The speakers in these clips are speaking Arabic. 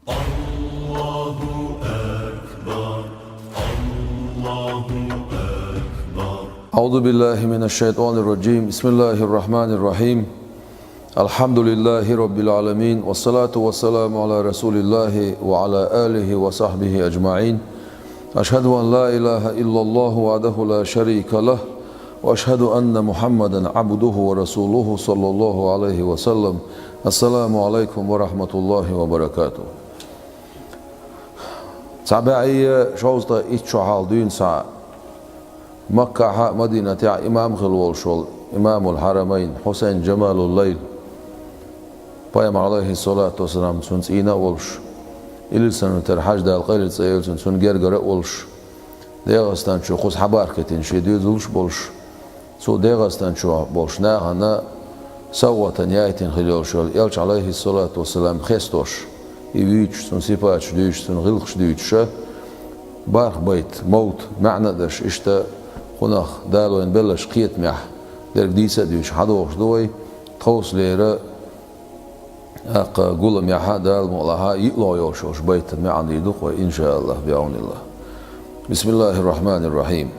الله أكبر الله أكبر. أعوذ بالله من الشيطان الرجيم. بسم الله الرحمن الرحيم. الحمد لله رب العالمين، والصلاة والسلام على رسول الله وعلى آله وصحبه أجمعين. أشهد أن لا إله إلا الله وحده لا شريك له، وأشهد أن محمدا عبده ورسوله صلى الله عليه وسلم. السلام عليكم ورحمة الله وبركاته. تعبعية شوزتا إتشعال دين ساعة مكة مدينة إمام خلوالشول إمام الحرمين حسين جمال الليل بايم عليه الصلاة والسلام سنس إينا ولش إلي سنة ترحاج دال قيل سيئل سن جرجر ولش ديغستان شو خص حباركتين شديد ولش بولش سو ديغستان شو بولش ناغنا سوى تنيايتين خلوالشول يلش عليه الصلاة والسلام خيستوش يبيتش سن سيباتش ديش سن غلقش ديتش بارخ بيت موت معنى دش اشتا خناخ دالو ان بلش قيت مح درك ديسا ديش حدوش دوي توس ليرا اق قول مح دال مولها يقلو يوشوش بيت معنى يدوق ان شاء الله بعون الله. بسم الله الرحمن الرحيم.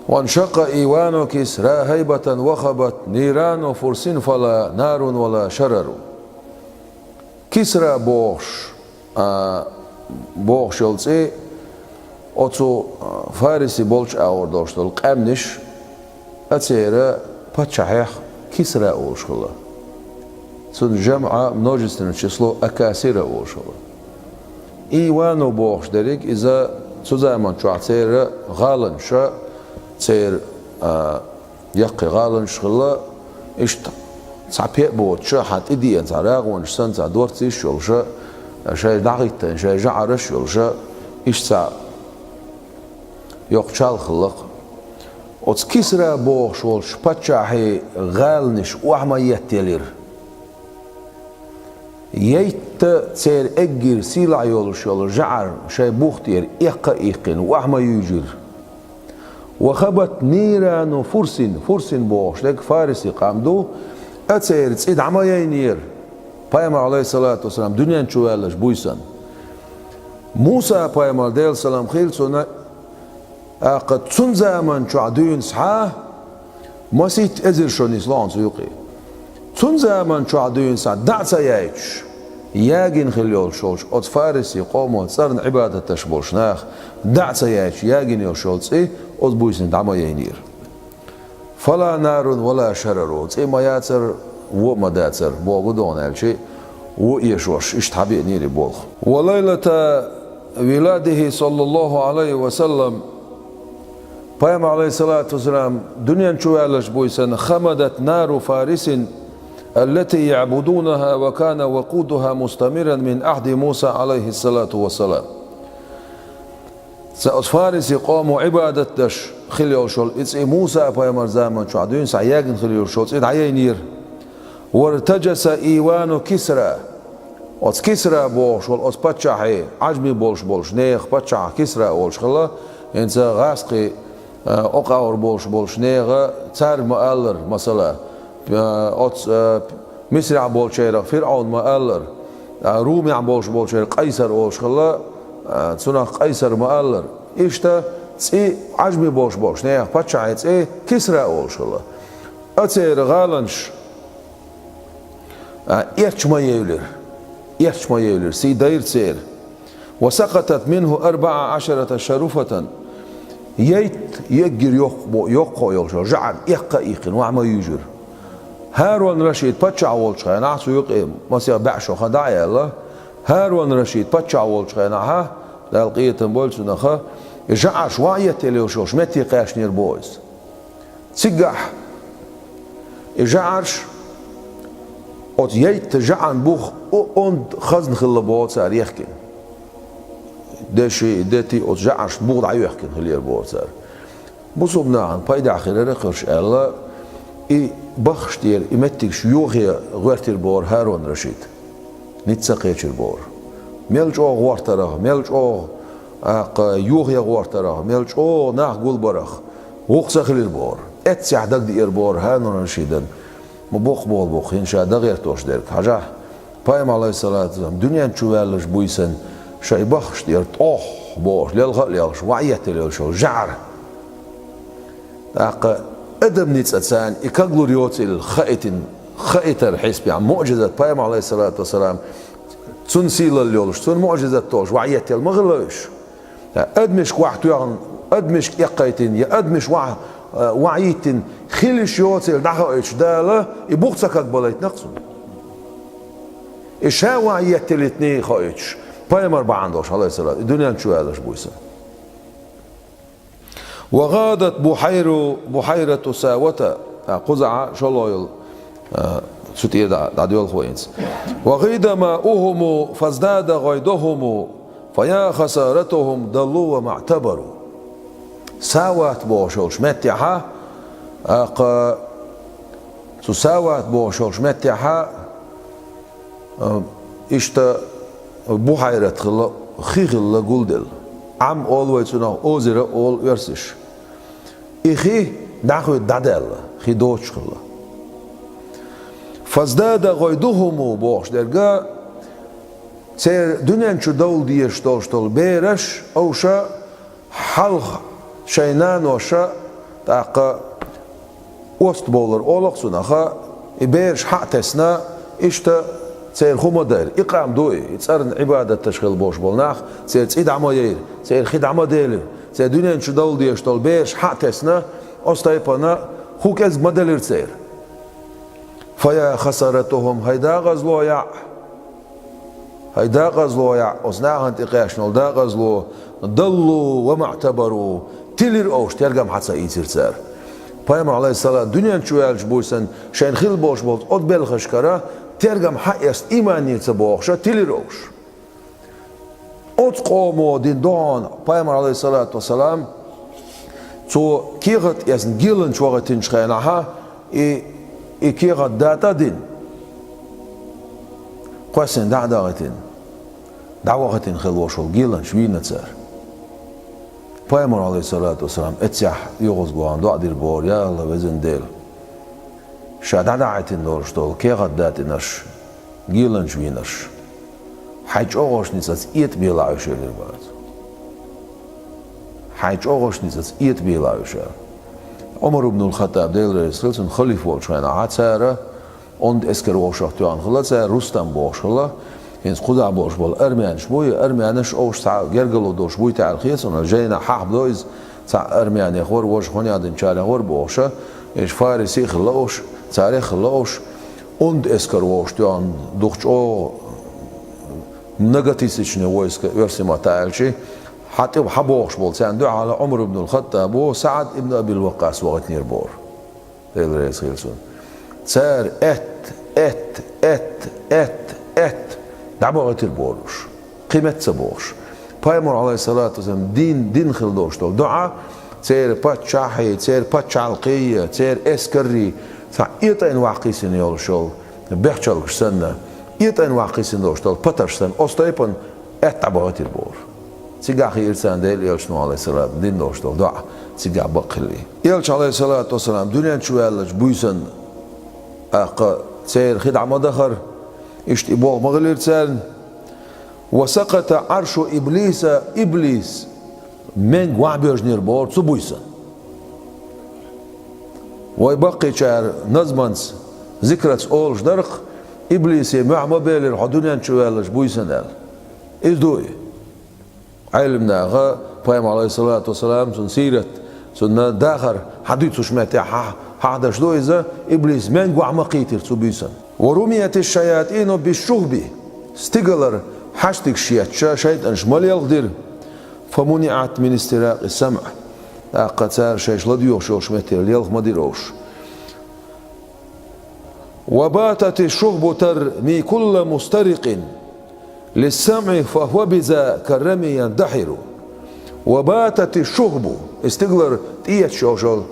وانشق ايوان كسرى هيبة وخبت نيران فرس فلا نار ولا شرر. كسرى بوش يلتسي أتو فارسي بولش أور دوشتول قامنش أتسيرا باتشاحيح كسرى أوشخلا سن جمعة منوجستن число أكاسيرا أوشخلا إيوانو بوش دريك إذا سوزامان شو أتسيرا غالنشا تسير يقي غالنشخلا إشتا تعبيق بوتشا حت إديان تعراغ سن تعدورتي شولشا شاي دعيتن شاي جعرش شولشا إشتا يقشال خلق أتس كسرى بوش والش باتشاحي غالنش وحما يتلير ييت تسير اجر سيلا يولش يولش جعر شاي بوختير إيقا إيقين وحما يجر وخبت نيران فرسن بوش لك فارسي قامدو أتسير تسيد عما ينير بايمر عليه الصلاة والسلام دنيا نشوالش بويسان موسى بايمر عليه السلام خيل سنة قد سن زمان شو عدوين صحاه مسيت ازر شو نسلان سيوقي سن زمان شو عدوين صح دعسا يايش ياجين خليول شولش ات فارسي قوموا صارن عبادة تشبوش ناخ دعسا يايش ياجين يوشولش ات بويسن دعما ينير فلا نار ولا شرر اي ما ياتر وما داتر بو بدون الشيء ويشوش اشتحبي نيري بولخ. وليلة ولاده صلى الله عليه وسلم بايم عليه الصلاة والسلام دنيا شوالش بويسن خمدت نار فارس التي يعبدونها وكان وقودها مستمرا من عهد موسى عليه الصلاة والسلام. سأس فارس قاموا عبادة دش خليو شول إتس موسى بايم زمان شو عدوين سعياقن خليو شول إت عينير وارتجس إيوان كسرى أس كسرى بوش والأس باتشاحي عجمي بولش نيخ باتشاح كسرى بولش خلا إنسا غاسقي أقاور بولش نيغا تار مؤلر مثلا مصر بولشيرا فرعون مؤلر رومي بولشيرا قيصر بولش خلا تسونا قيصر مؤلر إشتا تسي عجمي بولش نيغ باتشاحي تسي كسرى بولش خلا أتير غالنش إيرش ما يولر سي داير تسير وسقطت منه 14 شرفة ييت يجر يقو يوشو جعل إيقا إيقن وعما يجر هارون رشيد باتشع والشخي نعسو يقيم مسيا بعشو خداعي الله هارون رشيد باتشع والشخي نعها لالقية بولسو نخا جعل شوية تليوشو شمتي قاش نير بويس تسقح جعلش أت ييت جعل بوخ أند خزن خلبوات سار يحكي دشي دتي أتجعش بوض عيوحكن خلير بورتر بصوبنا عن بايدا خير رخش الله إي بخشتير إمتكش يوغي غيرتير بور هارون رشيد نتسقيتش البور ميلج أو غوارتره ميلج أو يوغي غوارتره ميلج أو ناخ قول برخ وقسا خلير بور اتسع دق دير بور هارون رشيدن مبوخ بول بوخ إن شاء دغير توش ديرك حاجة Peygamber aleyhissalatu vesselam dünyanın çuvalış buysan şey bakış diyor oh boş lelga lelş va'iyet lelş jar داق أدم نتسان إكغلو ريوتل خائتر حسب يعني معجزة بيام عليه الصلاة والسلام تون سيل اليولش تون معجزة توش وعيت المغلوش أدمش واحد يعني أدمش يقيتين يا أدمش واحد وعيتين خلش يوتل دعوش دالة يبوخسك أقبلت نقصه إيش ها وعيت الاثنين خائتش بيام 4 عليه الصلاة الدنيا شو هذا بويسه وغادت بحيرة ساوة قزعة شلويل ستير داديول خوينس وغيد ماؤهم فازداد غيدهم فيا خسارتهم ضلوا وما اعتبروا ساوات بوشولش متيحة ساوات بوشولش متيحة إشتا بحيرة خيغل قلدل عم أول ويتنا أوزرة أول ورسش إخي دعوة دادل خي دوتش خلا فازداد غيدهم بوش درجة سير دنيا شو دول ديش دول بيرش أوشا حلق شينان وشا تاقا وست بولر أولق سنخا بيرش حقتسنا إشتا سير خمدير إقام دوي يتصير عبادة تشغيل بوش بولناخ سير تسيد عماير سير خيد عماديل سير دنيا شو دول ديش دول بيرش حقتسنا أستايبنا خوك از مدلر سير فيا خسارتهم هيدا غزلو يع أصناعها انتقاش نولدا غزلو ضلوا وما اعتبروا تلير أوش ترجم حتى يصير سير Peygamber aleyhisselam dünyanın çuvalış buysan şen xil boş bolt od bel xışkara tergam hayest imaniyetse boğuşa tilir oğuş. Od qomo din doğan Peygamber aleyhissalatu vesselam so kirat yasin gilin çuvatin şaynaha kirat data din. Qasin da'datin. Da'watin xil boş ol gilin şvinetser. Peygamber aleyhissalatu vesselam etsah yoğuz goğan do'adir bor ya Allah vezin del. شادعتين دورشتول كي غداتنش جيلن شوينش حاج اوغوش نيساس ايت بيلاوش للباز حاج اوغوش نيساس ايت بيلاوش عمر بن الخطاب ديل رسولن خليفه وشانا عتساره und esker oşahtyan xılasa Rustam boşla hens quda boş bol Ermeniş boy Ermeniş oş ta gergalo doş boy tarixiyas ona jeyna habdoiz ta Ermeni xor voş xonyadın çare xor boşa eş farisi xıloş تاريخ اللوش und esker oştyan duxço negatisичне войска версима таалчи حتى حبوش بول ساندو على عمر بن الخطاب وسعد ابن ابي الوقاص وقت نيربور الرئيس خيلسون سار ات دعوة البورش قيمة سبوش Peygamber aleyhissalatu vesselam din خلدوش دعاء سير بات شاحي سير بات شالقية سير اسكري فإيتين واقعين يولشول بيحشل سنة إيتين واقعين يولشول بترشتن أستيبن اتبعت البور سيجاخ إنسان ديل يلشنو عليه السلام دين دوشتول دعاء سيجا بقلي يلش عليه الصلاة والسلام دنيا شوالش بويسن سير خدع مدخر اشتباه مغلرسان وسقط عرش إبليس من وعبيرج نيربور سبويسن ويبقي شعر نزمنس ذكرت أولش درق إبليسي مع مبالر حدونيان شوالش بويسنال إزدوي علمنا غا بيام عليه الصلاة والسلام سن سيرت سن داخر حديث سمعتي حدش دويزا إبليس من قوع مقيتر سبويسن ورميت الشياطين بالشهب استقلر حشتك شيطان شمال يلغدر فمنعت من استراق السمع قتار شيش لديوش شوش متر ليلخ مديروش وباتت الشهب ترمي كل مسترق للسمع فهو بذا كالرمي يندحر وباتت الشهب استقلر تيت شوشل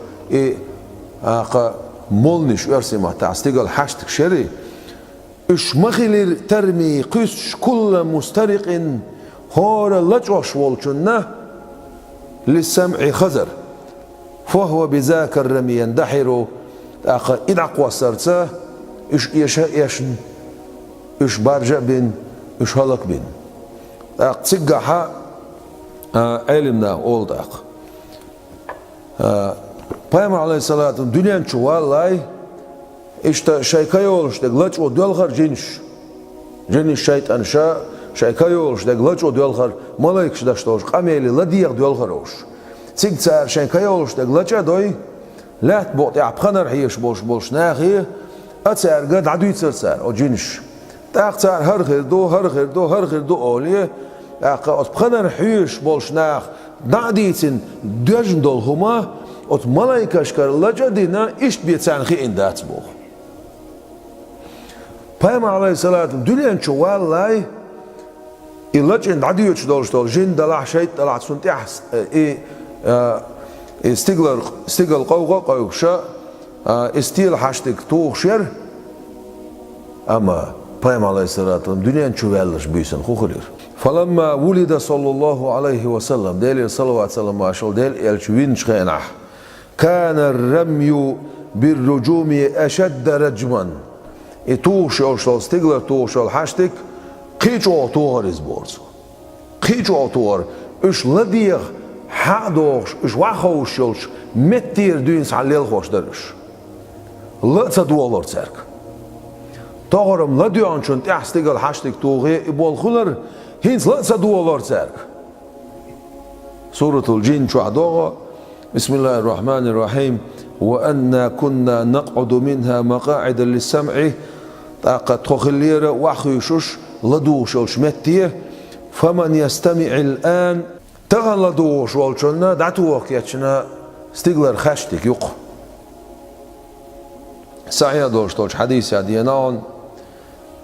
مولنش ارسمه تاع استقل حشتك شري اشمخل ترمي قش كل مسترق هور لجوش والجنه للسمع خزر فهو بذاك الرمي يندحر إدعق وسرته إش برجع بين إش هلك بين تسجح علمنا أولدك Peygamber aleyhissalatü dünyanın çuvallahi işte şeykaya oluş de glaç o diyalgar ciniş şeytan şeykaya oluş de glaç o diyalgar malayık şidaşta oluş kameli la diyak diyalgar oluş sigtsar şeykaya oluş de glaça doy lat boğt yapkanar hiyeş boş nahi atsar gad adu yitsar o ciniş taqtsar her khir do oliye aqa atkanar hiyeş boş nah da'ditin döjndol huma ot malayka şkarlaca dina iş bir sanhi indat bu. Peygamber aleyhissalatü dünyanın çuvallahi illacın adiyuç doluştol jin dalah şeyt dalah suntih istigl qavqa qavşa istil haştik tuğşer ama Peygamber aleyhissalatü dünyanın çuvallış büyüsün hukulir. فلما ولد صلى الله عليه وسلم ديل صلوات سلام عشان ديل الشوين شخينه كان الرمي بالرجوم أشد رجما توش أوشل ستيغلر توشل هاشتك قيجو توهر إزبورز قيجو توهر إيش لديه حادوش إيش واخوشلش متير دينس عليل خوش درش لا تدولر ترك تغرم لديان شن تحستيغل هاشتك توغي يبول خلر هينس لا تدولر ترك سورة الجن شو عدوغا بسم الله الرحمن الرحيم وأنا كنا نقعد منها مقاعد للسمع طاقة تخليرة وحيشوش لدوش والشمتية فمن يستمع الآن تغن لدوش والشنا دعتوك يتشنا ستيغلر خاشتك يق سعيا دوش توش حديث يدينان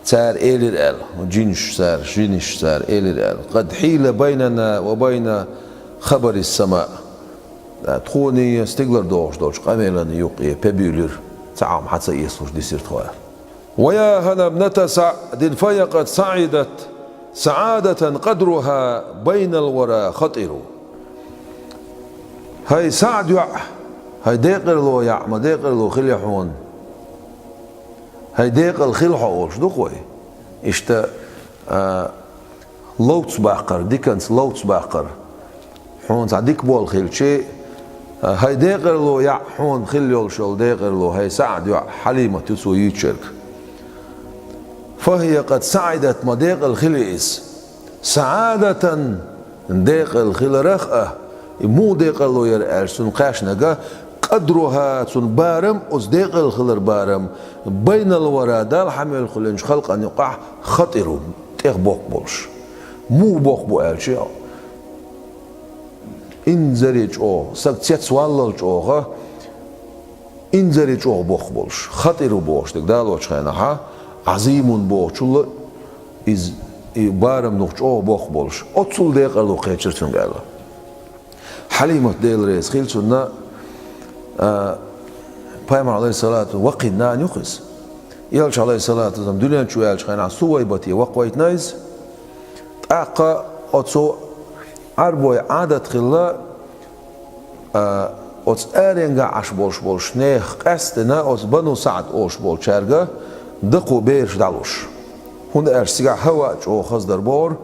سار إلى الآل جينش سار إلى الآل قد حيل بيننا وبين خبر السماء تخوني ستيغلر دوش قاملان يقي ببيولر تعام حتى يسوش دي سيرت خويا ويا هنا ابنة سعد فيقد سعدت سعادة قدرها بين الورى خطر هاي سعد هاي ديقر لو ما ديقر لو خليحون هاي ديقر خلحوش دو خوي اشتا لوتس باقر ديكنس لوتس باقر حون صديق بول خيل شيء هاي ديقر لو يا حون خليول شول ديقر لو هاي سعد يا حليمة تسوي يتشرك فهي قد سعدت ما ديقر الخليس سعادة ديقر الخل رخأة مو ديقر لو يرأل سن قاشنقة قدرها سن بارم أس ديقر الخلر بارم بين الورا دال حمل الخلنش خلق أن يقع خطر تيغ بوق بولش مو بوق بو شيء إنزريج أو سكتيت سوالل أوها إنزريج أو بوخ بولش خطر بوش دك دالوش خينها عظيم بوش شو إز بارم نوش أو بوخ بولش أتصل ديق ألو قيتشر تنقاله حليمة ديل ريس خيل سنة بايم عليه الصلاة وقنا نيخس يالش عليه الصلاة دنيا شو يالش خينا سوي بتي وقويت نايز أقا أتصو عربوي عادت خلا أوت أرينجا عش بولش نيخ قستنا أوت بنو سعد أوش بول شرجة دقو بيرش دالوش هون أرسيع هوا جو خزدر بور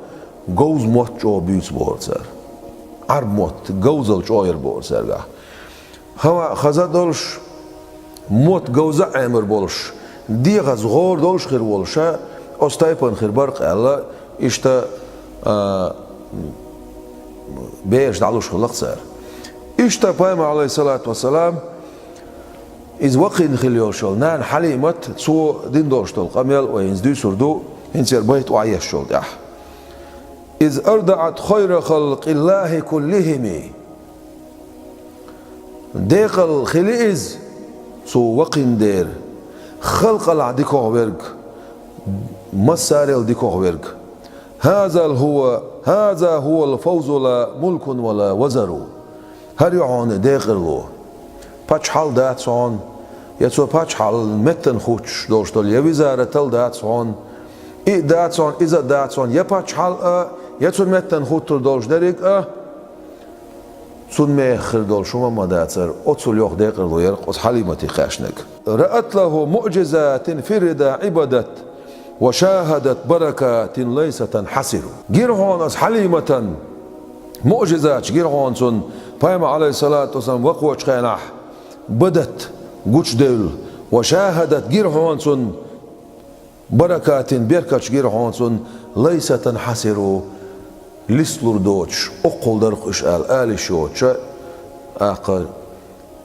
جوز موت جو بيوت بور سر عرب موت جوزل جو يربور سرجة هوا خزدولش موت جوز عمر بولش دي غزغور دولش خير بولشة أستايبن خير برق الله إشتا بيش دعلوش خلق سار إشتا بايما عليه الصلاة والسلام إذ وقين خليوشل نان حليمت سو دين دوشتل قميل وينز دي سردو هنسير بيت وعيش شول دح إذ أردعت خير خلق الله كلهم ديق الخليز سو وقين دير خلق العديكوه برق مساريل ديكوه برق هذا هو الفوز لا ملك ولا وزر هر يعون داخله باتشحال داتسون يتسو باتشحال متن خوش دوشتل يوزارة داتسون داتسون إذا داتسون يباتشحال يتسو متن خوتل دوش دريك سون ميخر دول شما ما داتسر أتصل يوخ داخله يرق حليمتي خاشنك رأت له معجزات فرد عبدت وشاهدت بركات ليس تنحسر جيرهون أس حليمة معجزات جيرهون سن فايم عليه الصلاة والسلام وقوش خيناح بدت قوش دول وشاهدت جيرهون سن بركات بيركاتش جيرهون سن ليس تنحسر لسلور دوتش أقل درقش آل شوتش أقل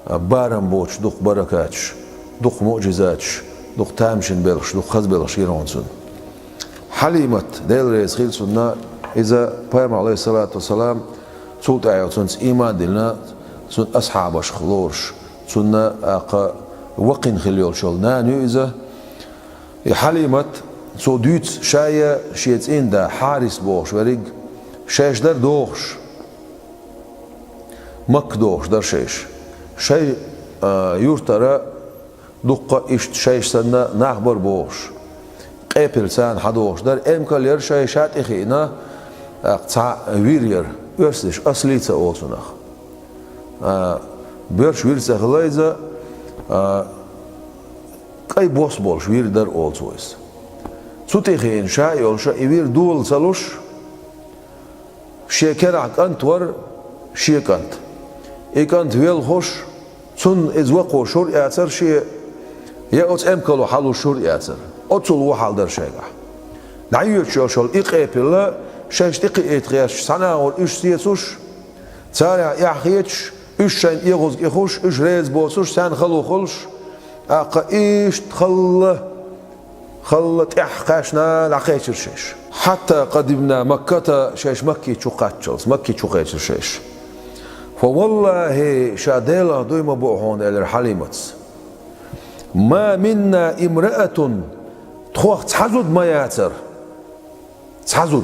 بارم بوتش دوق بركاتش دوق معجزاتش دوق تامشن بلش دوق خز بلش جيرهونسون حليمة ديل ريس خيل سنة إذا بيام عليه الصلاة والسلام صوت آيات سنة إيمان دلنا سنة أصحابش خلورش سنة وقن خليول شول نانيو إذا حليمة سو دوت شاية شيت إن دا حارس بوش ورق شاش در دوخش مك دوخش در شاش شاي يورترا دقة إشت شايش سنة نخبر بوش قابل سان حدوش در امكالير شايشات إخينا تاع ويرير ورسش أصليتsa أولسونخ برش ويرسخ لايزا كاي بوس بولش وير در أولسويس سوتيخين شاي أولشا وير دول سالوش شيكرعك أنتور شيكانت إيكانت ويل خوش سن إزوقو شور يأثر شيء يأوت أمكالو حالو شور يأثر أتصلو حال در شيء نعيوش يوشول إقابل شاش تقي إتغيش سناور إش سيسوش تارع يحيتش إش شين إيغوز إخوش إش ريز بوسوش سان خلو خلش أقا إيش خلت إحقاشنا لعقيتش الشيش حتى قدمنا مكة شاش مكي تشوقاتشلس مكي تشوقاتش الشيش فوالله شاديلا دويما بوحون إلى الحليمة ما منا امرأة تخوخ تحزد ما ياتر تحزد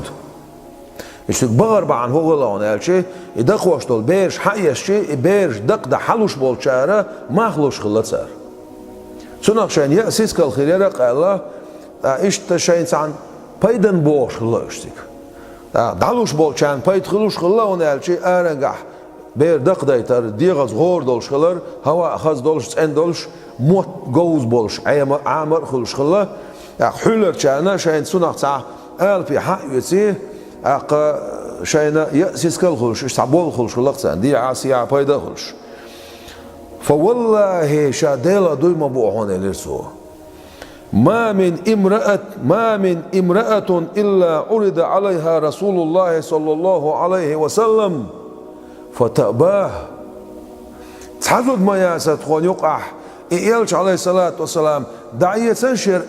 إيش بغر بعن هوغلون قالشي يدخوش طول بيرش حقيش شي بيرش دق ده حلوش بولشارة ما خلوش خلت سار سنق شان يأسيس كالخيريرة قال إيش تشين سان بايدن بوش خلوشتك دعلوش بولشان بايد خلوش خلون قالشي أرنجح بير دق دايتر ديغز غور دولش خلر هوا خز دولش تسعين دولش موت جوز بولش عامر خلوش خلا حلر شانا شاين سنق ساعة قال في حق يتسيه شاينا يأسيس كل خلش استعبول خلش خلقتان دي عاسية بايدا خلش فوالله شاديلا دويما بوحون الرسو ما من امرأة إلا عرض عليها رسول الله صلى الله عليه وسلم فتأباه تحدد ما ياسد خون يقع إيالش عليه الصلاة والسلام دعية تنشر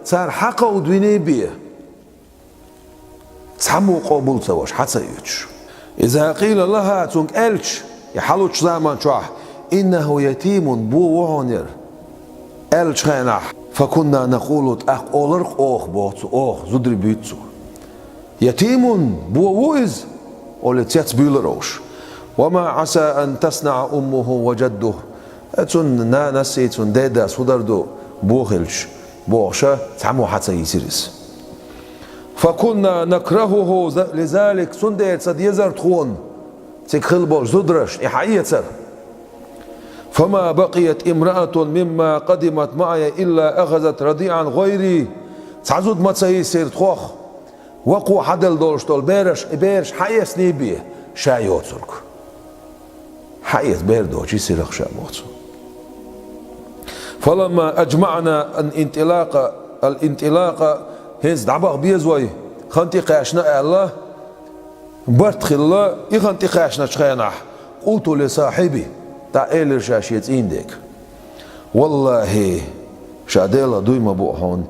تار حقا ودويني بيه تحمو قبول سواش حتى يوتش إذا قيل لها تنك ألش يحلوش زمان شوح إنه يتيم بو وعنر ألش خينح فكنا نقول أخ أولرق أخ بوتسو أخ زدري بيتسو يتيم بو ويز ولتيت بيلروش وما عسى أن تصنع أمه وجده أتون نانسي تون دادا صدردو بوخلش بوخشا تحمو حتى يسيرس فكنا نكرهه لذلك سنديت صد يزر تخون تكخل بوش زدرش إحاية سر فما بقيت امرأة مما قدمت معي إلا أخذت رضيعا غيري تعزد ما تسيسير تخوخ وقو حدل دولش دول بيرش حيس نيبيه شايوترك حيس بيردوش يسيرخ شاموتو فلما أجمعنا الانطلاق هنز دعبق بيزوي خانتي قاشنا الله برت خلا يخانتي قاشنا شخينح قلت لصاحبي تعال رشاشيت عندك والله شاديلا دويما بوحون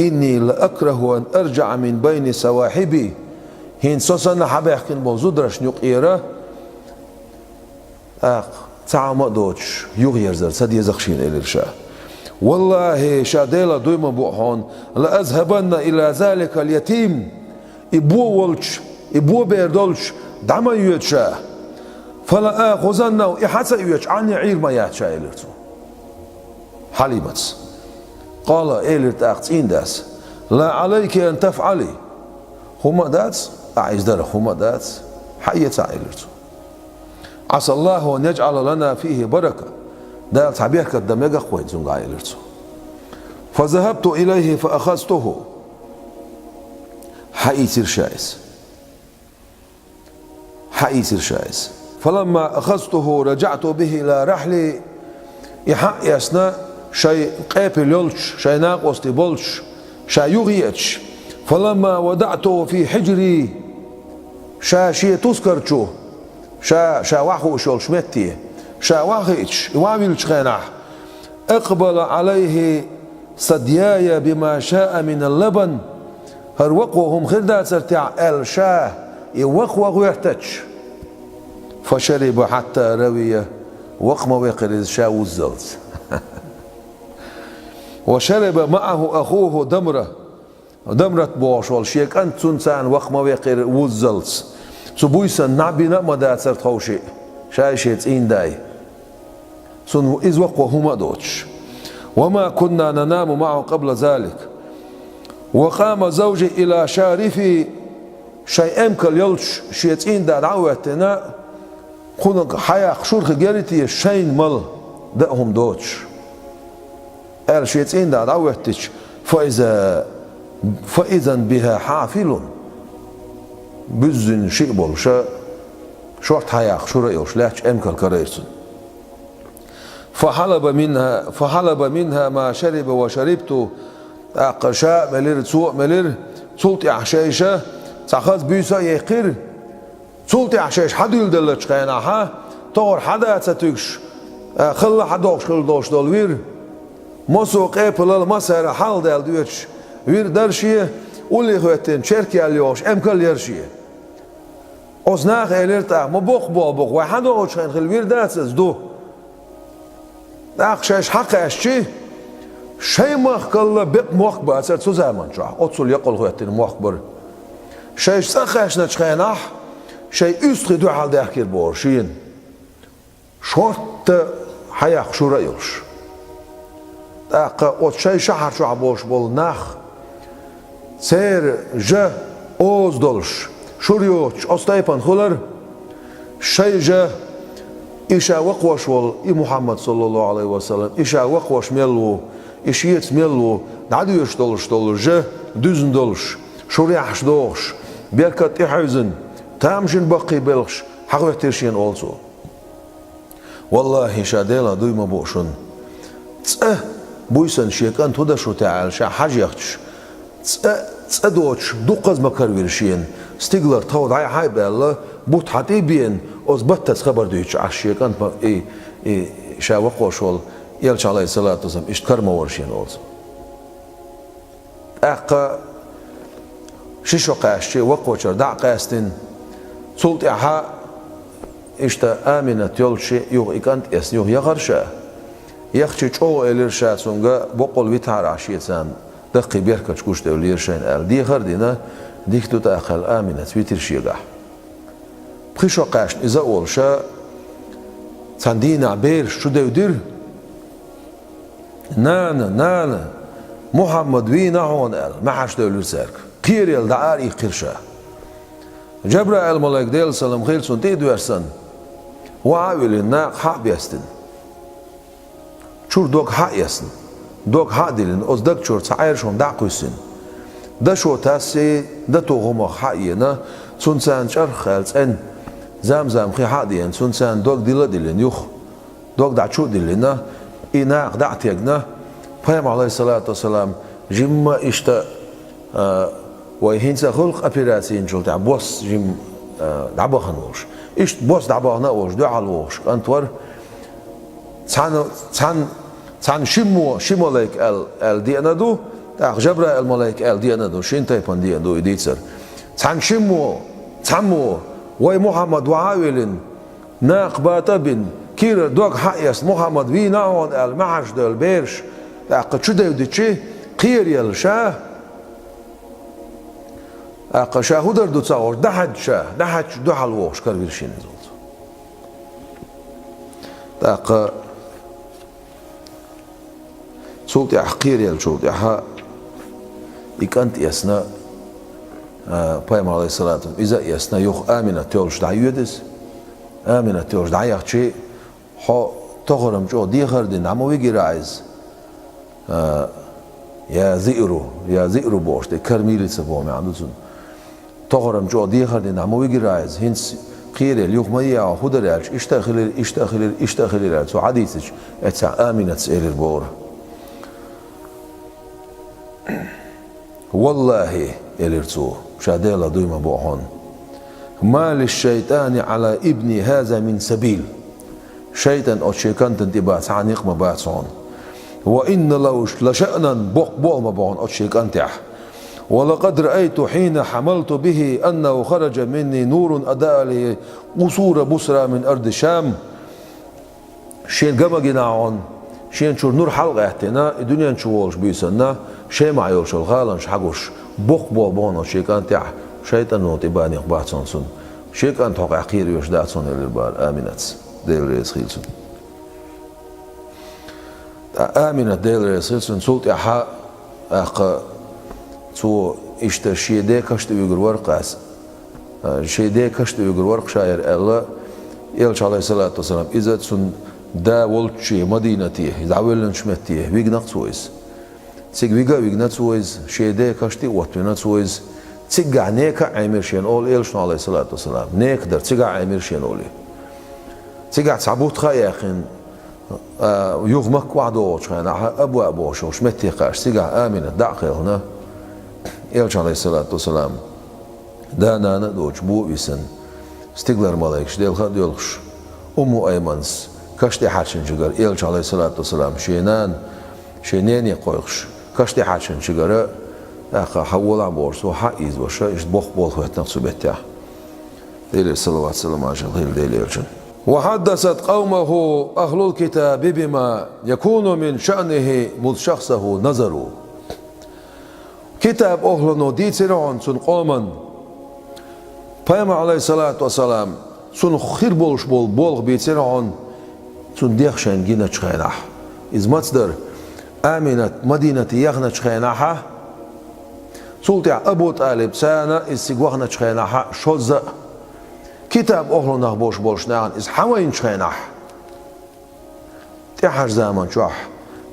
إني لأكره أن أرجع من بين سواحبي هين سوسنا حبيحكن بوزودرش نيوك إيرا تعام دوتش يغير زر سد يزخشين إلرشا والله شاديلا دويما بوحون لأذهبن إلى ذلك اليتيم إبو ولش إبو بيردولش دعما يوتشا فلا آخذنه إحسا يوتش عني عير ما ياتشا إلرتو حليمة قال إلرت أختين داس لا عليك أن تفعلي هما داس أعيز دار هما داس حية إلرتو عسى الله أن يجعل لنا فيه بركة دا تعبير كدمجة قوي زنقا إلرتو فذهبت إليه فأخذته حيصير شايس حيصير شايس. فلما أخذته رجعت به إلى رحلي يحق يسنا شيء قابل يلش شيء ناقص تبولش شيء يغيتش. فلما ودعته في حجري شيء تذكر شو شا واخو شول شمتي شا واخيتش واميلش خيناح. اقبل عليه صدياي بما شاء من اللبن هروقوهم خردات سرتع الشاه يوقوغ ويحتج. فشرب حتى روي وقم ويقرز شاو الزلز. وشرب معه أخوه دمرة بوش والشيك أنت سنسان وقم ويقر وزلز سبويسا نعبنا مدات سرت خوشي شايشيت إين داي سن إذ وقوهما دوتش. وما كنا ننام معه قبل ذلك. وقام زوجي إلى شارفي شيء أمكل يلش شيتين دا دعوتنا خونك حيا خشور خجارتي شين مل دقهم دوتش قال شيتين دا دعوتش فإذا بها حافل بزن شيء بول شورت حيا خشور يلش لاش أمكل كريرسن. فحلب منها ما شرب وشربت أقشاء ملير تسوق ملير صوت أحشيشة تأخذ بيسا يقر صوت أحشيش حد يلدلش خيناها طور حدا تتكش خلا حدوش خل دوش دولوير مسوق أبل المسار حال دال دوش وير درشية ولي خوتين شركة اليوش أمكل يرشية أزناخ إليرتا مبوق بوق وحدوش خين خل وير داتس دو أخشيش حق أشي شيء مخكل بق مخبر أصير سوزمان شو أتصل يقول خواتين مخبر شيء سخش نتشخناح شيء أستخدو حال داخل بورشين شرط حياة شو رأيش أق شيء شهر شو عبوش بول نخ سير جا أوز دلش شوريوش أستيبان خلر شيء جا إيشا وقوش وال محمد صلى الله عليه وسلم إيشا وقوش ميلو إيشيت ميلو نعدو يشتولش جا دوزن دلش شوريحش دوش بيركت إحوزن تامشن بقي بلش حقوة ترشين أولسو. والله شاديلا دوي مبوشن بويسن شيكان تودا شو تعال شا حاجيختش دوتش دوقز مكرويرشين ستيغلر تاود هاي هاي بالله بوت حتي بين أز بتت خبر دويتش عشيكان شا وقوشول يلش عليه الصلاة والسلام اشتكر مورشين أولسو. شيشو قاشي وقوشر دع قاستن سلط إحا إشتا آمنة يلشي يوغ إكانت إس يوغ يغرشا يخشي چو إليرشا سونغا بقول ويتار عشيتان دقي بيركتش كوش دوليرشين آل دي خردنا ديكتو تأخل آمنة ويتر شيغا بخيشو قاشن إذا أولشا تاندين عبير شو دودير نانا محمد وينا هون آل معاش دولير سارك قيريل دعار إيقرشا جبرائيل ملاك ديل سلام خيل سن تيدو يرسن وعاول الناق حق بيستن شور دوك حق يسن دوك حق ديلن أز دك شور تعير شون دعقو يسن دا شو تاسي دا توغم حق ينا سن سان شر خالص ان زام خي حق ديلن سن سان دوك ديلن يخ دوك دعشو ديلنا إناق دعتيقنا فهم عليه الصلاة والسلام جمع إشتا ويهينسا خلق أبيراسين جل تاع بوس جيم دعبخن وش إيش بوس دعبخنا وش دعال وش أنتور تان شمو لك ال دينا دو تاع جبرائيل الملاك ال دينا دو شين تايبان دينا دو يديتسر تان تامو وي محمد وعاولن ناق باتبن كير دوك حيس محمد وي ناون ال معش دول بيرش تاع قد يديتشي قير يلشاه أقشا هدر دو تصور دحج دو حلوش كربيرشين زود تاق صوت حقير يلشود يحا إكانت يسنا بايم عليه الصلاة والسلام إذا يسنا يخ آمنة تيولش دعيودس آمنة تيولش دعيخ شيء حو تغرم جو دي خردين عمو يجي رايز يا زئرو بوش دي كرميلي سبومي عندوزن تغرم جو ديخر دين عمو يجرايز هنس خير اليوم ما يا خدرالش اشتغل سو حديثش اتسع آمنة سئل البور والله الارتو شاديلا دويما بوحون ما للشيطان على ابني هذا من سبيل شيطان او شيطان تنتبات عنيق ما باتسون وإن لو لشأنا بوق ما بون او شيطان تح ولقد رأيت حين حملت به أنه خرج مني نور أداء لي قصور بصرى من أرض الشام شين قما جناعون شين شور نور حلقة احتنا الدنيا نشوالش بيسنا شي ما يولش الغالنش حقوش بوق بون شيكان تاع شيطان نوتباني قباتسون سن شيكان توقع قير يوش داتسون البار آمنت ديل ريس خيلسون آمنت ديل ريس خيلسون سلطة حق أخ تو إشتا شيدة كشت يقول ورقاس شيدة كشت يقول ورق شاير الله يلش عليه الصلاة والسلام إذا تسن دا ولتشي مدينتي دعويلن شمتيه ويجنق سويس تيج ويجنا سويس شيدة كشتي واتونا سويس تيج عنيك عمير شين أول يلش عليه الصلاة والسلام نقدر تيج عمير شين أولي تيج تعبوت خياخن يغمك وعدوش خنا أبو شو شمتي قاش تيج آمنة دعقل هنا يلش عليه الصلاة والسلام دانا ندوش بو ويسن استقلر ملايكش ديل خد يلخش أمو أيمنس كشتي حاتشن شجر يلش عليه الصلاة والسلام شينين يقويخش كشتي حاتشن شجر أخا حول عبورس وحقيز وشا إش بوخ بوخ وهتنقصو بيتاه ديل الصلوات والسلام على غير ديل يلشن وحدثت قومه أهل الكتاب بما يكون من شأنه مذ شخصه نظروا كتاب أهلنا دي ترعون سن قوما فيما عليه الصلاة والسلام سن خير بولش بولغ بيترعون سن ديخشن جينا تشخيناح إذ مصدر آمنت مدينة يغنى تشخيناحا سلطع أبو طالب سانا إذ سيقوغنا تشخيناحا شوزة كتاب أهلنا بولش نعن إذ حوين تشخيناح تحر زامن شوح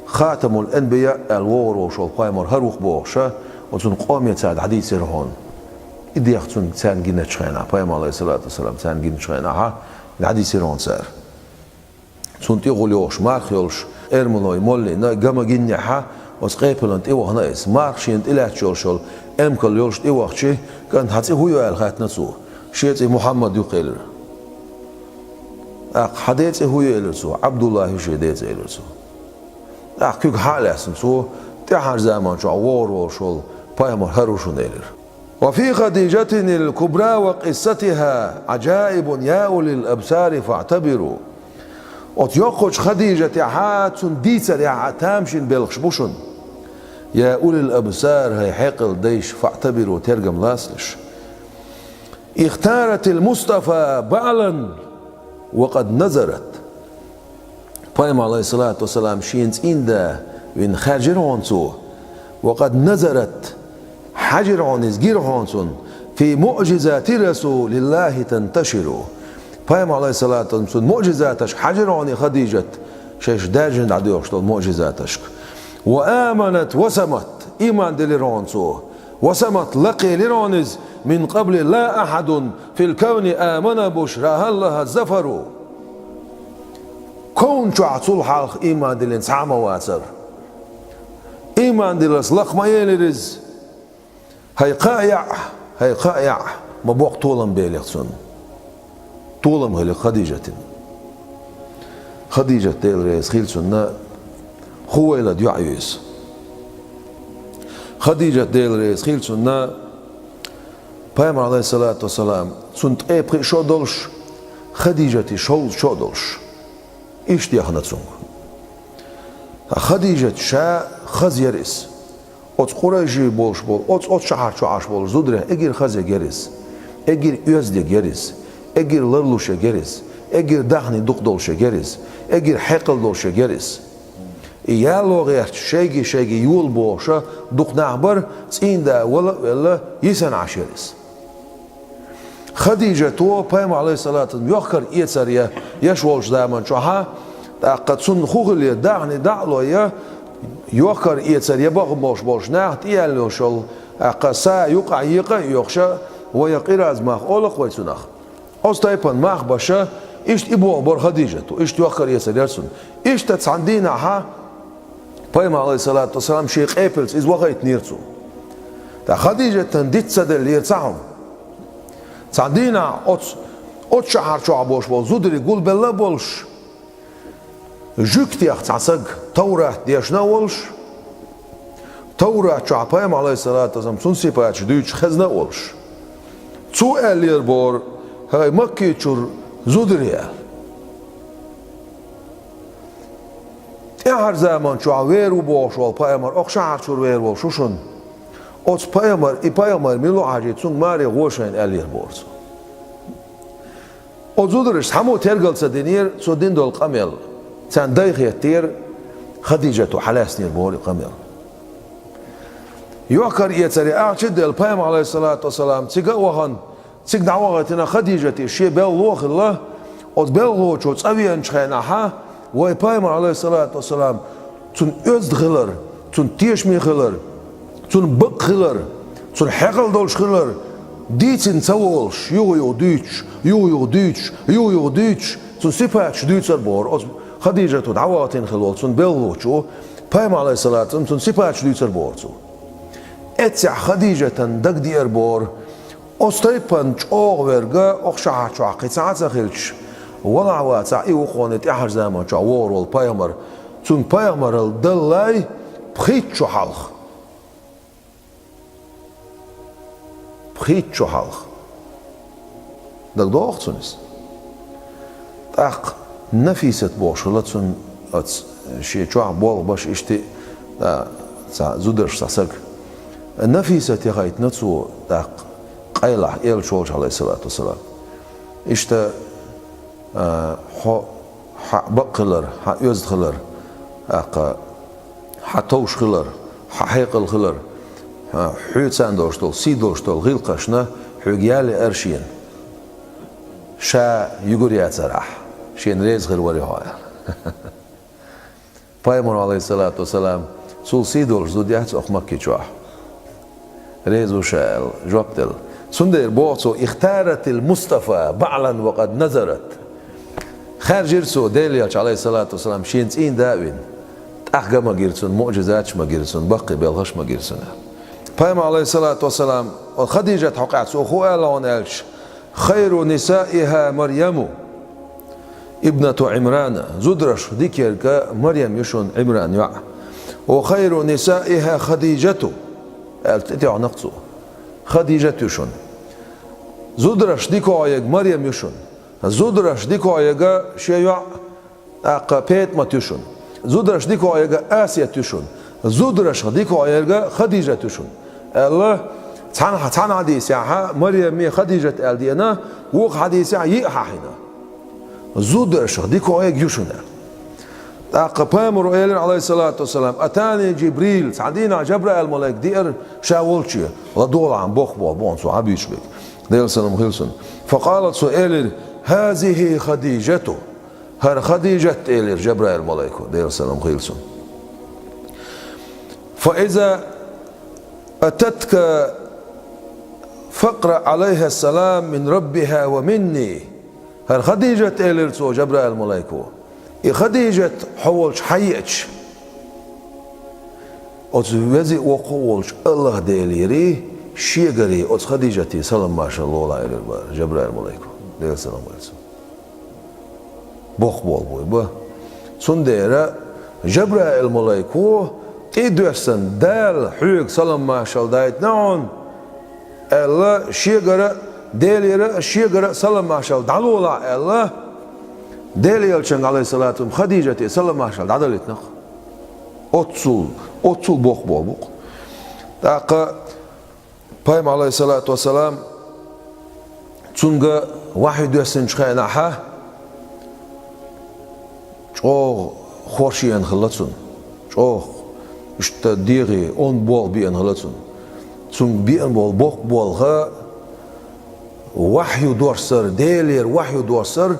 خاتم الأنبياء الوور وشول قايمر هروخ بوغشا وتن قوم يتساعد حديث سيرهون إدي يختون تسان جينا تشخينا بايم عليه الصلاة والسلام تسان جينا تشخينا الحديث سيرهون سار تن تيغول يوش مارخ يولش إرمونوي مولي نا جما جينا ها وسقيبلن تيوه نايس مارخ شين إلات شول أمكل يولش تيوه شيء كان هاتي هو يال خات نسو شيء محمد يقيل حديث هو يلسو عبد الله شديت يلسو كيك حالس سو تحر زمان شو عوار وشول بايم هروشون إلر وفي خديجة الكبرى وقصتها عجائب يا أولي الأبصار فاعتبروا وتيقش خديجة حات ديسر يا تامشن بالخشبوشن يا أولي الأبصار هي حقل ديش فاعتبروا ترجم لاسلش اختارت المصطفى بعلا وقد نزرت بايم عليه الصلاة والسلام شينز إندا وين خارجرون سو وقد نزرت حجرون زجيرون في معجزات رسول الله تنتشر بايم عليه الصلاة والسلام معجزاتش حجرون خديجة شيش داجن عديوش معجزاتش وآمنت وسمت إيمان دليرون سو وسمت لقي ليرونز من قبل لا أحد في الكون آمن بشراها الله الزفر كون شعصول حالخ إيمان دلين سعما واسر إيمان دلس لقما يلرز هاي قايع ما بوق طولم بيليخسون طولم هلي خديجة ديل ريس خيلسون خويلة ديعيوس خديجة ديل ريس خيلسون بايم عليه الصلاة والسلام سنت ايبري شودلش خديجة شودلش إيش ديخنا تسونغ خديجة شا خزيرس أوت قريشي بولش بول أوت شهر بول زودره إجير خزي جرس إجير يزدي جرس إجير لرلوش جرس إجير دخني دقدولش جرس إجير حقل دولش جرس يالو غير شيء يول بوشة دق نعبر تين دا ولا يسن عشرس خديجة تو بايم عليه الصلاة يخر يتسريا يشولش دائما شوها قد سن خوغل دعني دعلو يا يخر يتسريا بغ بوش ناخت يالو شل قسا يقع يخشى ويقراز ماخ أولق ويتسنخ أستيبن ماخ باشا إشت إبو بور خديجة إشت يوخر يسريرسون إشت تصندينا ها بيما عليه الصلاة والسلام شيخ إيبلز إز وغيت نيرتو تا خديجة تنديت سدل يرتعهم تصندينا أوت شهر شو عبوش بول زودري قول بالله بولش جوكتيخ تعسق توراة ديشنا ولش توراة شو عبايم عليه الصلاة والسلام سنسي بايش دويش خزنا ولش تو ألير بور هاي مكي شور زودريا هر زمان شو عويرو بوش والبايمر أخ شهر شور ويرو شوشن أوت بايمر ميلو عاجي تسون ماري غوشين ألير بورس أوت زودرش همو ترقل سدينير سو دين دول قميل سان دايخي التير خديجة حلاس نير بوري قميل يوكر يتري أعشد البايم عليه الصلاة والسلام تيقا وهن تيق دعوغتنا خديجة شي بلوخ الله أوت بلوخ شو تسويا نشخيناها ويبايم عليه الصلاة والسلام تون أزد خلر تون تيشمي خلر تون بق خلر تون حقل دولش خلر ديتين تولش يو ديتش تون سيباتش ديتر بور خديجة تون عواتين خلول تون بلوشو بايم عليه الصلاة والسلام تون سيباتش ديتر بور اتسع خديجة دق دير بور أستيبن شوغ ورقا أخشع شعقي ساعات خلش ولا عواتع إيو خونت إحر زمان شعور والبايمر تون بايمر الدلاي بخيت شو حلخ بخيت شو حلخ دق دو أختونس تاق نفيست بوش لتسون شي شوع بول باش اشتي زودرش ساسك نفيست يغايت نتسو تاق قيلة إيل شوش عليه الصلاة والسلام اشتا بقلر يزد خلر توش خلر حيقل خلر حيوت ساندوشتول سيدوشتول غيلقشنا حيقيالي أرشين شا يقريات سراح شين ريز غير وري هاي بايمون عليه الصلاة والسلام سول سيدوش زوديات أخ مكي جواح ريزو شال جوابتل سندر بوصو اختارت المصطفى بعلا وقد نزرت خارج يرسو ديلياتش عليه الصلاة والسلام شينتين داوين تأخجا ما جيرسون معجزاتش ما جيرسون بقي بيلغش ما جيرسون بايم عليه الصلاة والسلام خديجة حقعت سوخو ألون ألش خير نسائها مريم ابنة عمران زدرش ذكر مريم يشون عمران يع وخير نسائها خديجة التتيع نقصو خديجة يشون زدرش ديكو عيق مريم يشون زودرش ديكو عيقا شيع بيت ما تشون زودرش ديكو عيقا آسيا تشون زودرش ديكو عيقا خديجة تشون الله تعان حديث يا مريم خديجة الدينا وق حديث يا حينا زودرش ديكو عيق يشون بامر عليه الصلاة والسلام أتاني جبريل سعدينا جبرائيل الملك دير شاولشي لدول عن بوخ بون سو عبيش بك دير سلام خلصن فقالت سؤال هذه خديجته هر خديجة إلير جبرائيل الملائكة دير سلام خلصن فإذا أتتك فقرأ عليها السلام من ربها ومني هر خديجة إلير سو جبرائيل الملائكة خديجة حولش حيتش وزي وقولش الله ديليري شيغري أوت خديجتي سلام ما شاء الله على جبرائيل الملائكة دير سلام عليكم بوخ بول بوي با سنديرا جبرائيل الملائكة إدوسن دال حيق سلام ما شاء الله دايت نعون الله شيغرا ديليرا شيغرا سلام ما شاء الله دالولا الله ديليلشن عليه الصلاة والسلام خديجتي سلام ما شاء الله دالتنا أوتسول بوخ بول بوخ تاق بايم عليه الصلاة والسلام تونغا واحد يسن شخيناها شو خورشيان خلصون شو اشتا ديغي اون بول بيان خلصون تون بيان بول بوخ بولغا وحي دورسر ديلير وحي دورسر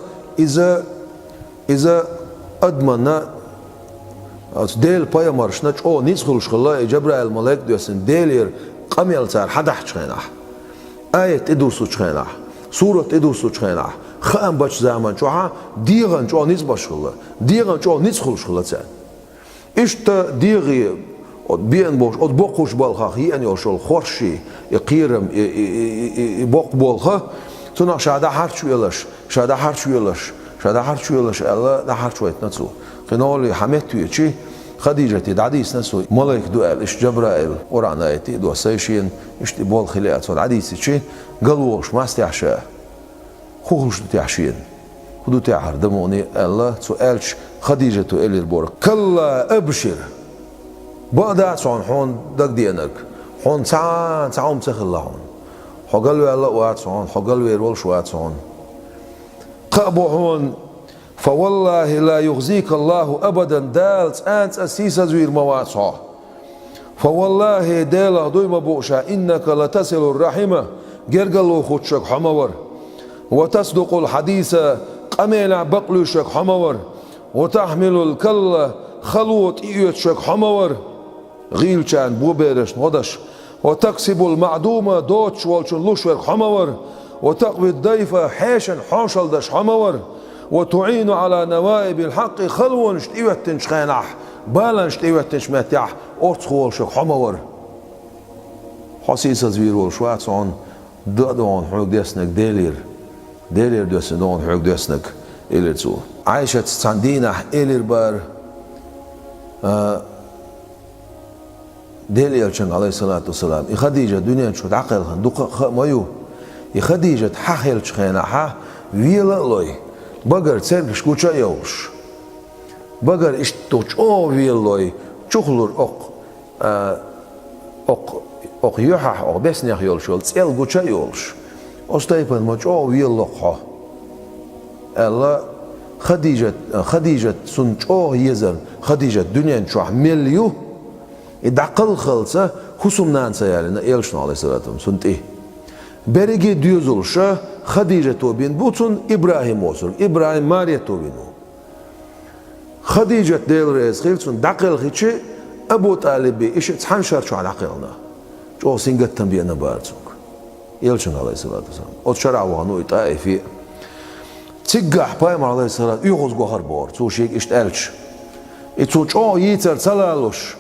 إذا أدمنا ديل بايمرشنا شو نيسخل شخلا جبرائيل الملائكة يسن ديلير قميل صار حدح شخيناها آية إدو سوچخينه سورة إدو سوچخينه خام بچ زمان چوها ديغن چو نيز باشخلا ديغن چو نيز خلشخلا تسان إشت ديغي بين بوش od بوقوش بالخا يعني وشول خورشي يقيرم يبوق بالخا تنا شادا هرچويلش شادا هرچويلش شادا هرچويلش الله دا هرچويت نتسو قنولي حميتو چي خديجة دعديس نسو ملك دوال إش جبرائيل ورانا يتي دو سيشين إشتي بول خليات والعديس چي قلوش ما استيحشا خوش تيحشين خدو تعهر دموني الله سؤالش خديجة تو إلي البورك كلا أبشر بعد صون حون دق دينك حون تعوم تخلى حون حقلوا الله وات صون حقلوا يرول شوات صون قابو حون فوالله لا يخزيك الله أبدا دالت أنت أسيس زوير مواتها فوالله دالا دويما بوشا إنك لتصل الرحمة جرقلو خدشك حمور وتصدق الحديث قميلع بقلوشك حمور وتحمل الكل خلوت إيوتشك حمور غيل كان بوبيرش نودش وتكسب المعدومة دوتش والشن لوشورك حمور وتقوي الضيفة حيشن حوشل دش حمور وتعين على نوائب الحق خلون شتيوتن شخينح بالن شتيوتن شمتح أرتخول شك حمور حسيس زويرول شواتسون دون حوق ديسنك ديلير دوسن دون حوق ديسنك إليرتو عايشة تساندينح إلير بار ديلير شن عليه الصلاة والسلام خديجة دنيا شو تعقل دق مايو خديجة حخيل شخينحها ويلا لوي بقر تسرقش كوشا يوش بقر اشتوش او ويلوي چخلور اق يوحح اق بسنيخ يولشول تسيل كوشا يولش استيبن مچ او ويلوخ الله خديجة سنچ او يزن خديجة دنيا شو مليو ادقل خلصه خصوم نانسا يعني يلشن عليه الصلاة والسلام سنتي بريجي ديوزولشا خديجة توبين بوتون إبراهيم وصل إبراهيم ماريا توبينو خديجة ديل رئيس خيلتون دقل خيتشي أبو طالبي إيش تحنشر شو على عقلنا شو سينجت تنبينا بارتوك يلشن عليه الصلاة والسلام أتشرع وانو يطائفي تيجح بايم عليه الصلاة يغوز غهر بور تو شيك إيش تالش إتو شو يتر تلالوش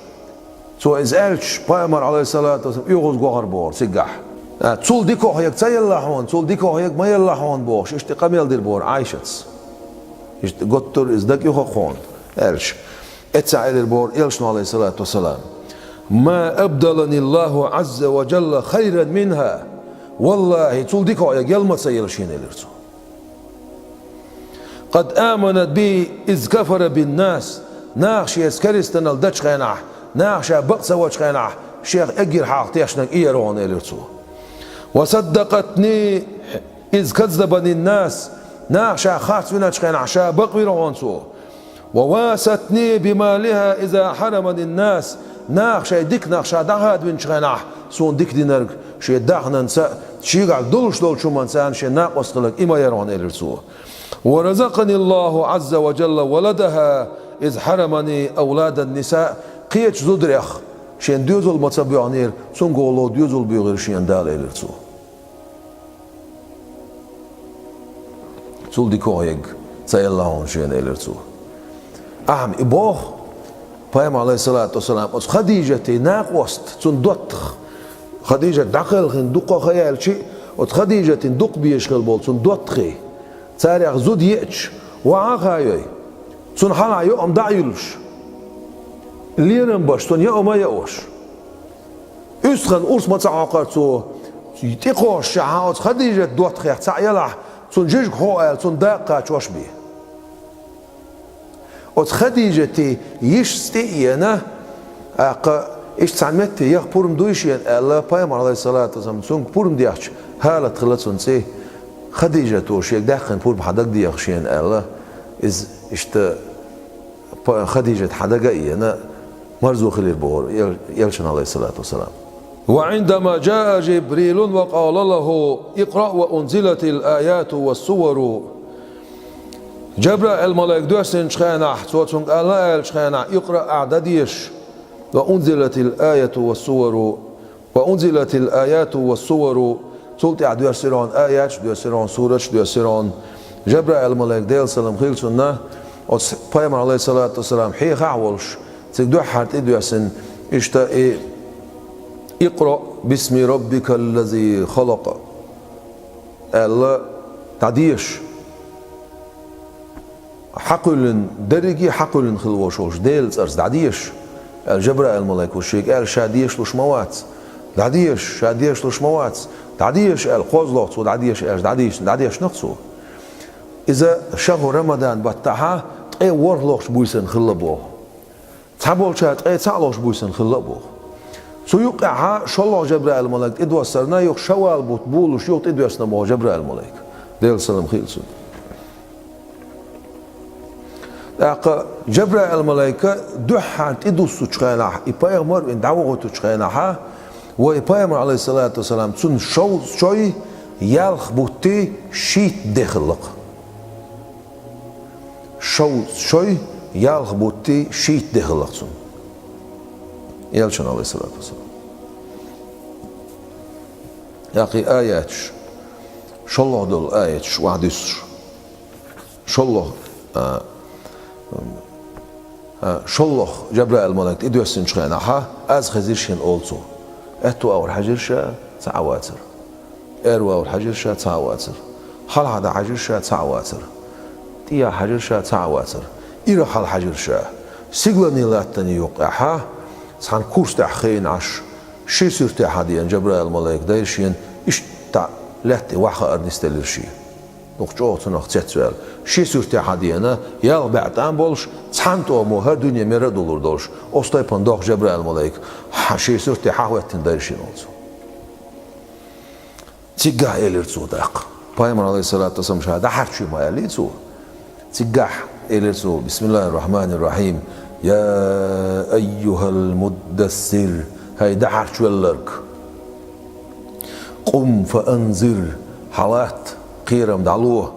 تو إز ألش بايم عليه الصلاة والسلام يغوز غهر بور تيجح تول ديكو هيك تيلاحون تول ديكو هيك ما يلاحون بوش اشتي قميل دير بور عايشتس اشتي قطر ازدك يخو خون الش اتسع دير بور يلشنو عليه الصلاة والسلام ما أبدلني الله عز وجل خيرا منها والله تول ديكو هيك يلما تسيلشين الارتو قد آمنت بي إذ كفر بالناس ناخش يسكرستن الدش خيناح ناخش بقصة وش خيناح شيخ اجر حاق تيشنك ايرون الارتو وصدقتني إذ كذبني الناس ناخشا خاص من أشخين عشا بقوي روانسو وواستني بمالها إذا حرمني الناس ناخشا ديك ناخشا دهاد من شخينح سون ديك دينرك شي داخنا نسا شي قاعد دولش دول شو منسان شي ناقص قلق إما يرون إلرسو ورزقني الله عز وجل ولدها إذ حرمني أولاد النساء قيتش زدريخ شين ديوزل متصبيعنير سون قولو ديوزل بيغير شين دال إلرسو تول ديكو هيك تسيلهون شين إلرتو أهم إبوخ بايم عليه الصلاة والسلام خديجة ناقوست تون دوتخ خديجة دقل خن دقو خيال شيء خديجة دق بيشغل بول تون دوتخي تاريخ زود يأتش وعاقايوي تون حالا يوم دعيلش ليرن باش تون يوم ما يأوش أسخن أرس ما تعاقرتو تيقوش شعاوت خديجة دوتخي تعيلح تون جيج خوال تون داقة توش بيه ات خديجة يشتينا إيش تعمدت يخ بورم دويشين الله بايم عليه الصلاة والسلام تون بورم دياش هالة خلصون سي خديجة توش يك داخل بورم حدق دياخشين الله إز إشت خديجة حدق إينا مرزوق للبور يلشن عليه الصلاة والسلام وعندما جاء جبريل وقال له اقرأ وأنزلت الآيات والسور جبرائيل الملائك دوسن شخانح صوتهم الله شخانح اقرأ أعداديش وأنزلت الآية والسور سلطة دوسران آيات دوسران سورة دوسران جبرائيل الملك ديل سلام خيل سنة وبيامر عليه الصلاة والسلام حي خاولش تقدر حرت دوسن إشتا اقرأ باسم ربك الذي خلق الله تعديش حقل درجي حقل خلوشوش ديل أرز تعديش الجبرائيل الملك والشيك قال شاديش لش موات تعديش شاديش لش موات تعديش القوزلوت ودعديش دعديش نقصو إذا شهر رمضان بتاعها أي ورلوش بويسن خلبوه تابول شات أي تعلوش بويسن خلبوه سيوقعها شالله جبرائيل الملك إدوسرنا يوق شوال بطبولش يوق إدوسنا مو جبرائيل الملك ديل سلام خيلسون جبرائيل الملائكة دحرت إدوسو تشخيناه إبايغمر إن دعوغتو تشخيناها وإبايغمر عليه الصلاة والسلام تون شوي يالخ بوتي شيت دخلق شوي يالخ بوتي شيت دخلق تون يالشان عليه الصلاة والسلام ياقي آيات شالله دول آيات واحد يسر شالله شالله جبرائيل الملك إدوسن شخيناها از خزيرشين أولتو أتو أور حجرشا تعواتر إرو أور حجرشا تعواتر حال هذا حجرشا تعواتر تيا حجرشا تعواتر إيرا حال حجرشا سيغلاني لاتني يوقعها سان كورس تحخين عش شي سورتي حديان جبرائيل الملك دايشين إشتا لاتي واخا أرنستلرشي نقطة نقطة شيء سورتي حدينا يا بعدان بولش تانتو مو هر دنيا مرة دولار دولش أستاي بندق جبرائيل الملك شيء سورتي حاوت تندرشين ألزو تيجاه إليرزو داق بايمر عليه الصلاة والسلام شهادة حرشي ما إليرزو تيجاه إليرزو بسم الله الرحمن الرحيم يا أيها المدثر هاي ده حرشي اللرك قم فأنذر حالات قيرم دعلوه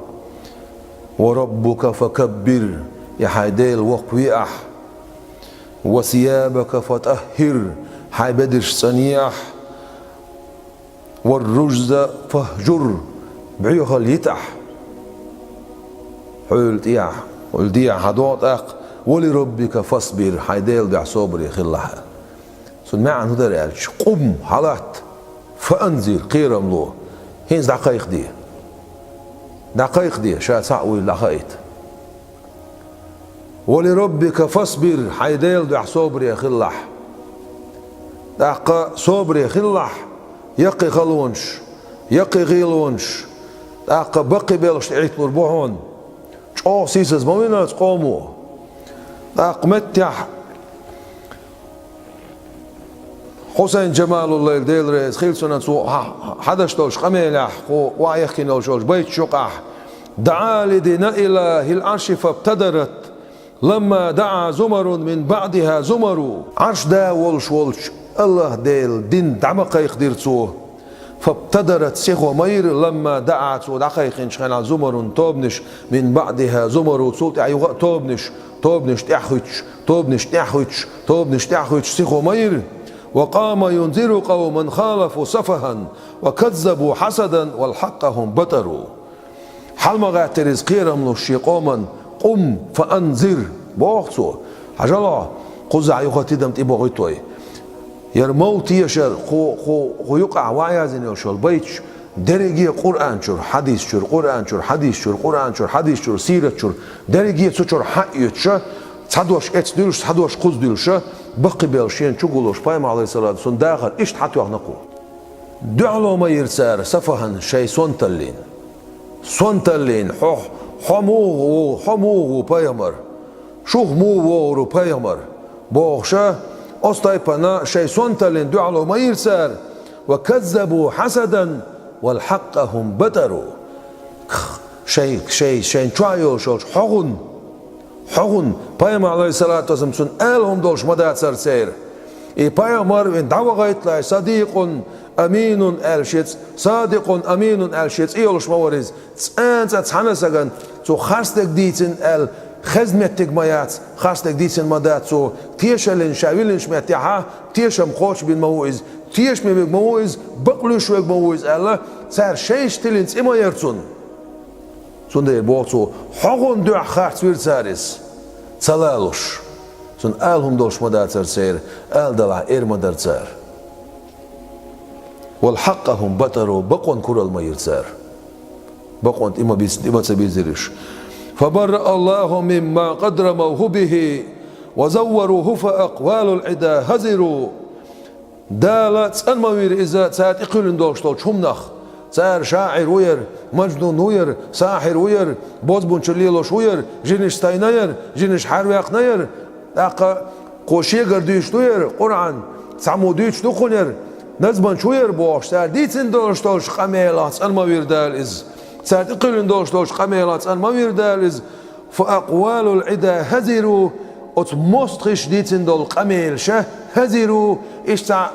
وربك فكبر يا حيديل وقويح وثيابك فطهر حي بدرش صنيح والرجز فهجر بعيوها اليتح حول تيح والديع هدوت أق ولربك فاصبر حيديل بع صبري خلها سمع هذا رأيش قم حالات فأنذر قيرم له هين دقائق دي شا تعوي لخيت ولربك فاصبر حيديل دع صبري خلح دق صبري خلح يقي خلونش يقي غيلونش دق بقي بلش عيت مربوحون شو سيسز موينة تقوموا دق متح حسين جمال الله ديل رئيس خيل سنة حدش توش قميلح وعيخي نوشوش بيت شقح دعا لدينا إله العرش فابتدرت لما دعا زمر من بعدها زمر عرش دا ولش الله ديل دين دعمق يقدرتو فابتدرت سيخو مير لما دعت ودقيق شخنا زمر توبنش من بعدها زمر صوت أيوة توبنش تحوش سيخو مير وقام ينذر قوما خالفوا سفها وكذبوا حسدا والحقهم بتروا حال ما غاترز قيرم لشي قوما قم فأنذر بوقتو حجلا قزع يخاتدم تبغيتوي يرموت يشر خو يقع وعيازن يشر بيتش درجي قرآن شر حديث شر قرآن شر حديث شر قرآن شر حديث شر سيرة شر درجي تشر حق يتش تصدوش اتدلش تصدوش قز دلش بقي بيلشين شغلوش بايم عليه الصلاة والسلام داخل إيش حتى يغنقو دعلو ما يرسار سفها شيء سونتلين حموه بايمر شوخ مو بايمر بوخشة أستيبنا شيء سونتلين دعلو ما يرسار وكذبوا حسدا والحقهم بتروا شيء ترايو شوش حغن بايمر عليه الصلاة والسلام سن آلهم دولش مدات سرسير بايمر إن دعوغيت لا صديق أمين الشيت صادق أمين الشيت إيولش موريز أنت تحنسجن تو خاستك ديتن خدمتك مايات خاستك ديتن مدات تو تيشلن شاويلن شمتها تيشم خوش بالموعظ تيش ميك مويز بقلوش ويك مويز الله سار شيش تلينس إما يرسون سون دير بوصو حقون دع خارج وير سارس سلالوش سون آلهم دوش مدار سير آل دلع إير مدار سار والحقهم بطروا بقون كرل ما يرسار بقون إما تبيزرش فبرأ الله مما قد رموه به وزوروه فأقوال العدا هزروا دالت الموير إذا سات إقلن دوشتول شمنخ سار شاعر وير مجنون وير ساحر وير بوزبون شليلوش وير جنش ستاينير جنش حرواق نير أقا قوشيغر ديش وير قرآن سامو ديش دخونير نزبان شوير بوش سار ديتن دوشتولش قميلات الموير دالز سار إقلن دوشتولش قميلات الموير دالز فأقوال العدا هزروا أتمستخش ديتن دول قميلشه هزروا إشتع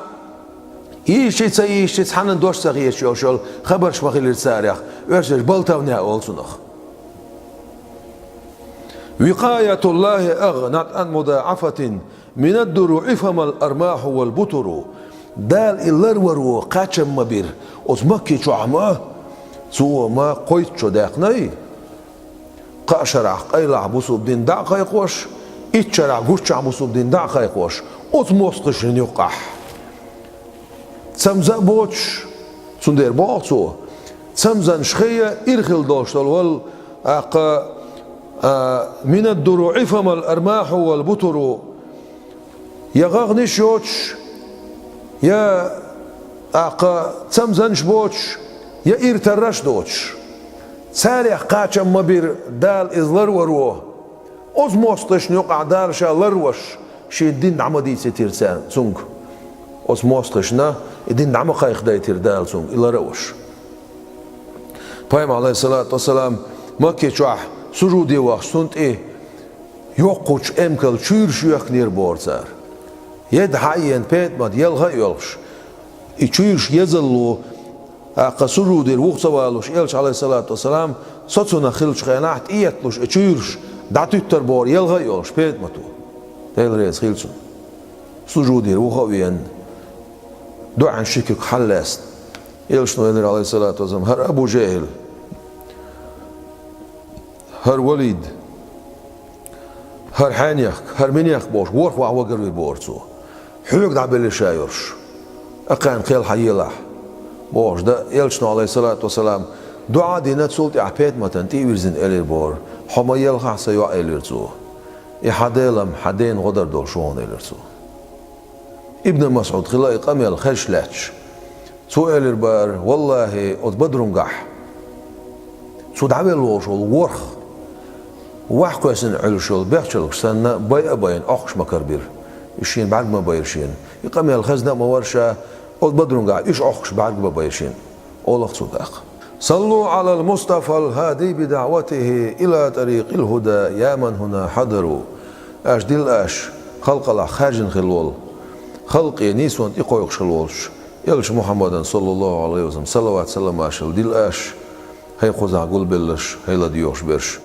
يشتي حنن دوش صغير شول خبر شمخيل السارح ورشش بلتونها أولسنخ وقاية الله أغنت عن مضاعفة من الدروع فما الأرماح والبطر دال اللرورو قاتشم مبير أتمكي شعما سوى ما قويت شو داقناي قاشرع قيلع بوسو بدين داقا يقوش إتشرع قوشع بوسو بدين داقا يقوش أتمسقش نيقح تسمزا بوتش سندير بوتسو تسمزا شخية إرخل دوشتل وال من الدروع فما الأرماح والبطر يغاغني شوتش يا تسمزنش بوتش يا إرترش دوتش سارع قاتشم مبير دال إزلر وروه أزموستش نيقع دال شا لروش شي الدين عمدي ستير سونك أزموستشنا الدين نعم قايخ دايتير دال سونك إلا روش بايم عليه الصلاة والسلام مكي شوح سجودي وقت سنت إيه يوقوش أمكال شير شيخ نير بورزار يد حيين بيت ماد يلغا يلغش إيشيرش يزلو سجودي الوقت سوالوش إلش عليه الصلاة والسلام ساتسونا خلش خيانات إيتلوش إيشيرش دعتو التربور يلغا يلغش بيت ماتو تيل ريز خلشون سجودي الوقت وين دعاء شكك حلاس إلش نوينر عليه الصلاة والسلام هر أبو جاهل هر وليد هر حانيخ هر منيخ بوش ورخ وعوقر بورسو حلوك دعبالي شايرش أقان قيل حيلح بوش دا إلشنا عليه الصلاة والسلام دعاء دينات سلطي عبيت متن تيويرزن إلي بور حما يلخح سيوع إليرسو إحدالم حدين غدر دول شون إليرسو ابن مسعود خلاي قميل خرش لاتش سو إلير بار والله أتبدرنقح سو دعبال وشول ورخ واحد كويسن علشول بيحشل سنة باين أخش مكربير إشين بعد ما بايرشين يقام الخزنة ما ورشة أو بدرون قاعد إيش أخش بعد ما بايرشين أول صدق صلوا على المصطفى الهادي بدعوته إلى طريق الهدى يا من هنا حضروا أش دل أش خلق الله خارج خلول خلق نيسون يقويق شلولش يلش محمد صلى الله عليه وسلم صلوات سلام أشل دل أش هي خزع قول بلش هي لا ديوش برش